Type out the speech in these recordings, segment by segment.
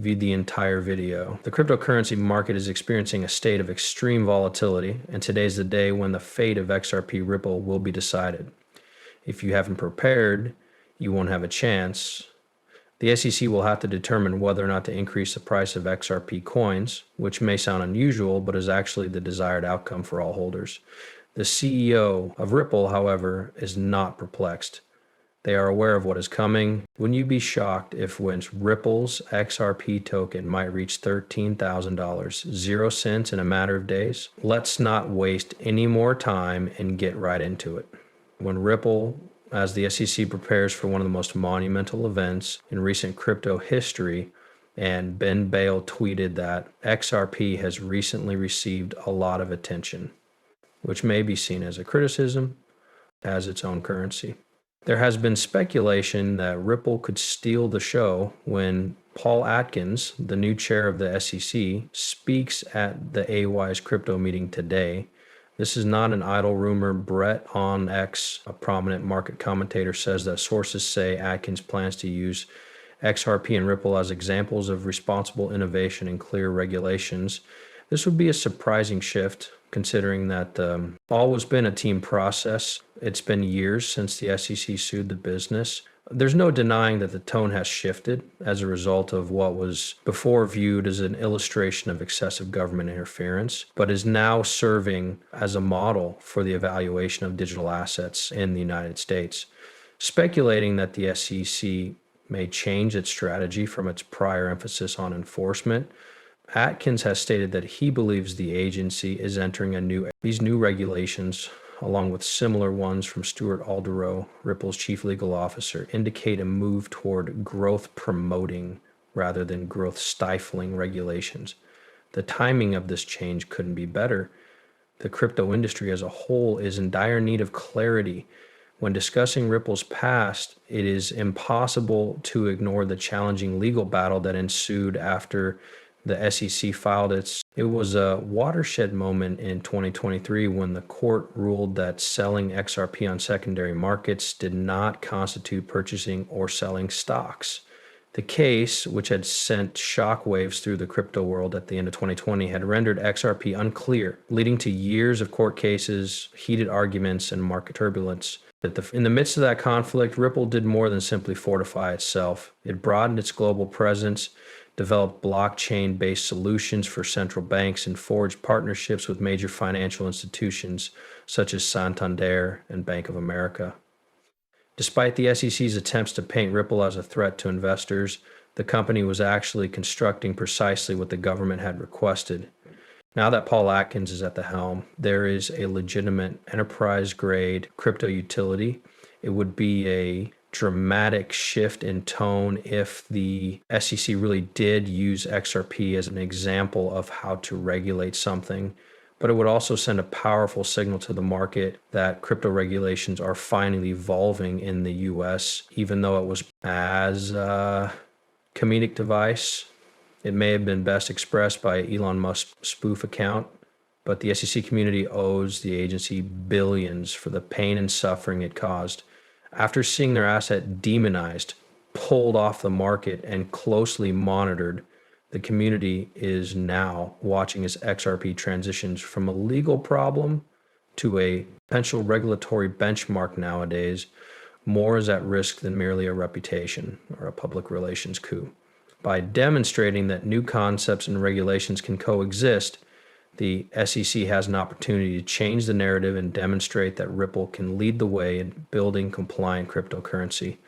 viewed the entire video. The cryptocurrency market is experiencing a state of extreme volatility, and today's the day when the fate of XRP Ripple will be decided. If you haven't prepared, you won't have a chance. The SEC will have to determine whether or not to increase the price of XRP coins, which may sound unusual, but is actually the desired outcome for all holders. The CEO of Ripple, however, is not perplexed. They are aware of what is coming. Wouldn't you be shocked if once Ripple's XRP token might reach $13,000, 0 cents in a matter of days? Let's not waste any more time and get right into it. When Ripple, as the SEC prepares for one of the most monumental events in recent crypto history, and Ben Bale tweeted that XRP has recently received a lot of attention, which may be seen as a criticism, as its own currency. There has been speculation that Ripple could steal the show when Paul Atkins, the new chair of the SEC, speaks at the AY's crypto meeting today. This is not an idle rumor. Brett on X, a prominent market commentator, says that sources say Atkins plans to use XRP and Ripple as examples of responsible innovation and clear regulations. This would be a surprising shift, considering that always been a team process. It's been years since the SEC sued the business. There's no denying that the tone has shifted as a result of what was before viewed as an illustration of excessive government interference, but is now serving as a model for the evaluation of digital assets in the United States. Speculating that the SEC may change its strategy from its prior emphasis on enforcement, Atkins has stated that he believes the agency is entering these new regulations, along with similar ones from Stuart Alderoe, Ripple's chief legal officer, indicate a move toward growth-promoting rather than growth-stifling regulations. The timing of this change couldn't be better. The crypto industry as a whole is in dire need of clarity. When discussing Ripple's past, it is impossible to ignore the challenging legal battle that ensued after the SEC filed its. It was a watershed moment in 2023 when the court ruled that selling XRP on secondary markets did not constitute purchasing or selling stocks. The case, which had sent shockwaves through the crypto world at the end of 2020, had rendered XRP unclear, leading to years of court cases, heated arguments, and market turbulence. In the midst of that conflict, Ripple did more than simply fortify itself. It broadened its global presence, developed blockchain-based solutions for central banks, and forged partnerships with major financial institutions such as Santander and Bank of America. Despite the SEC's attempts to paint Ripple as a threat to investors, the company was actually constructing precisely what the government had requested. Now that Paul Atkins is at the helm, there is a legitimate enterprise-grade crypto utility. It would be a dramatic shift in tone if the SEC really did use XRP as an example of how to regulate something. But it would also send a powerful signal to the market that crypto regulations are finally evolving in the US, even though it was as a comedic device. It may have been best expressed by Elon Musk's spoof account, but the SEC community owes the agency billions for the pain and suffering it caused. After seeing their asset demonized, pulled off the market, and closely monitored, the community is now watching as XRP transitions from a legal problem to a potential regulatory benchmark nowadays. More is at risk than merely a reputation or a public relations coup. By demonstrating that new concepts and regulations can coexist, the SEC has an opportunity to change the narrative and demonstrate that Ripple can lead the way in building compliant cryptocurrency.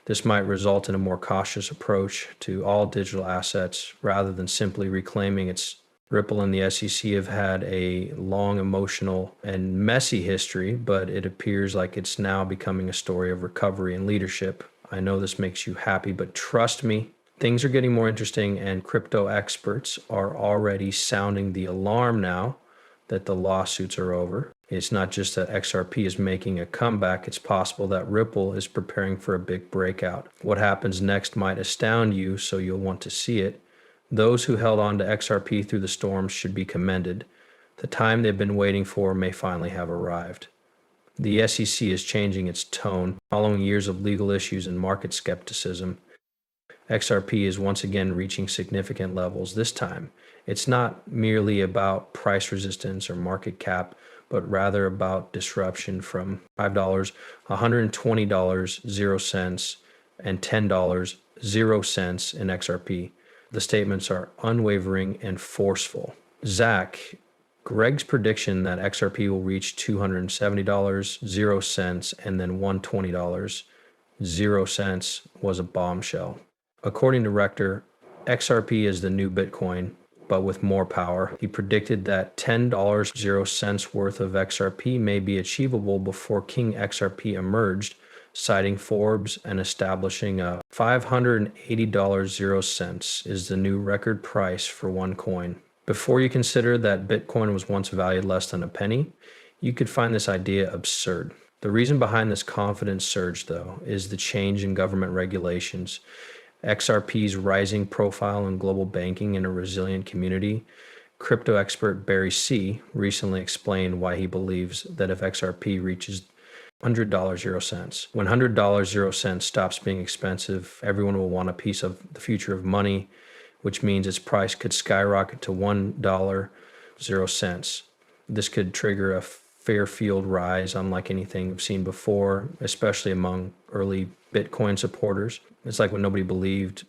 This might result in a more cautious approach to all digital assets rather than simply reclaiming its. Ripple and the SEC have had a long, emotional, and messy history, but it appears like it's now becoming a story of recovery and leadership. I know this makes you happy, but trust me, things are getting more interesting, and crypto experts are already sounding the alarm now that the lawsuits are over. It's not just that XRP is making a comeback, it's possible that Ripple is preparing for a big breakout. What happens next might astound you, so you'll want to see it. Those who held on to XRP through the storms should be commended. The time they've been waiting for may finally have arrived. The SEC is changing its tone following years of legal issues and market skepticism. XRP is once again reaching significant levels. This time, it's not merely about price resistance or market cap, but rather about disruption from $5, $120, 0 cents, and $10, 0 cents in XRP. The statements are unwavering and forceful. Zach, Greg's prediction that XRP will reach $270, 0 cents, and then $120, 0 cents was a bombshell. According to Rector, XRP is the new Bitcoin, but with more power. He predicted that $10, 0 cents worth of XRP may be achievable before King XRP emerged, citing Forbes and establishing a $580, 0 cents is the new record price for one coin. Before you consider that Bitcoin was once valued less than a penny, you could find this idea absurd. The reason behind this confidence surge, though, is the change in government regulations. XRP's rising profile in global banking and a resilient community. Crypto expert Barry C. recently explained why he believes that if XRP reaches $100, 0 cents, when $100, 0 cents stops being expensive, everyone will want a piece of the future of money, which means its price could skyrocket to $1, 0 cents. This could trigger a Fairfield rise unlike anything we've seen before, especially among early Bitcoin supporters. It's like when nobody believed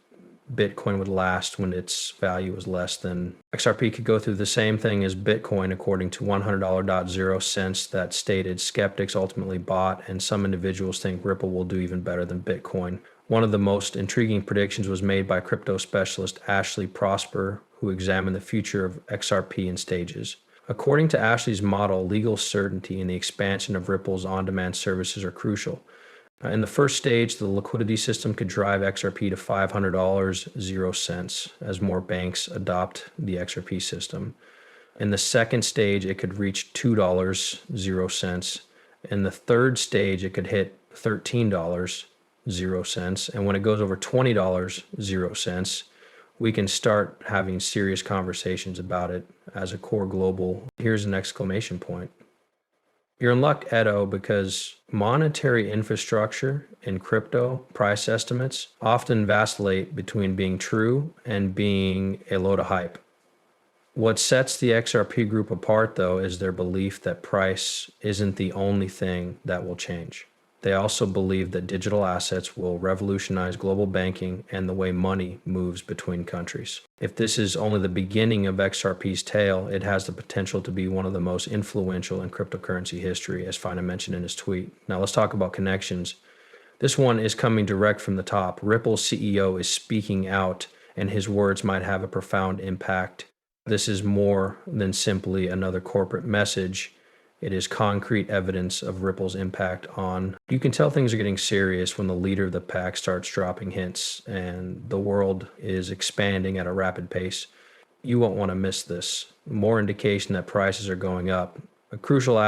Bitcoin would last when its value was less than. XRP could go through the same thing as Bitcoin, according to $100, 0 cents that stated skeptics ultimately bought, and some individuals think Ripple will do even better than Bitcoin. One of the most intriguing predictions was made by crypto specialist Ashley Prosper, who examined the future of XRP in stages. According to Ashley's model, legal certainty and the expansion of Ripple's on-demand services are crucial. In the first stage, the liquidity system could drive XRP to $500, 0 cents as more banks adopt the XRP system. In the second stage, it could reach $2, 0 cents. In the third stage, it could hit $13, 0 cents. And when it goes over $20, 0 cents, we can start having serious conversations about it as a core global. Here's an exclamation point. You're in luck, Edo, because monetary infrastructure in crypto price estimates often vacillate between being true and being a load of hype. What sets the XRP group apart, though, is their belief that price isn't the only thing that will change. They also believe that digital assets will revolutionize global banking and the way money moves between countries. If this is only the beginning of XRP's tale, it has the potential to be one of the most influential in cryptocurrency history, as Fina mentioned in his tweet. Now let's talk about connections. This one is coming direct from the top. Ripple's CEO is speaking out, and his words might have a profound impact. This is more than simply another corporate message. It is concrete evidence of Ripple's impact on. You can tell things are getting serious when the leader of the pack starts dropping hints and the world is expanding at a rapid pace. You won't want to miss this. More indication that prices are going up. A crucial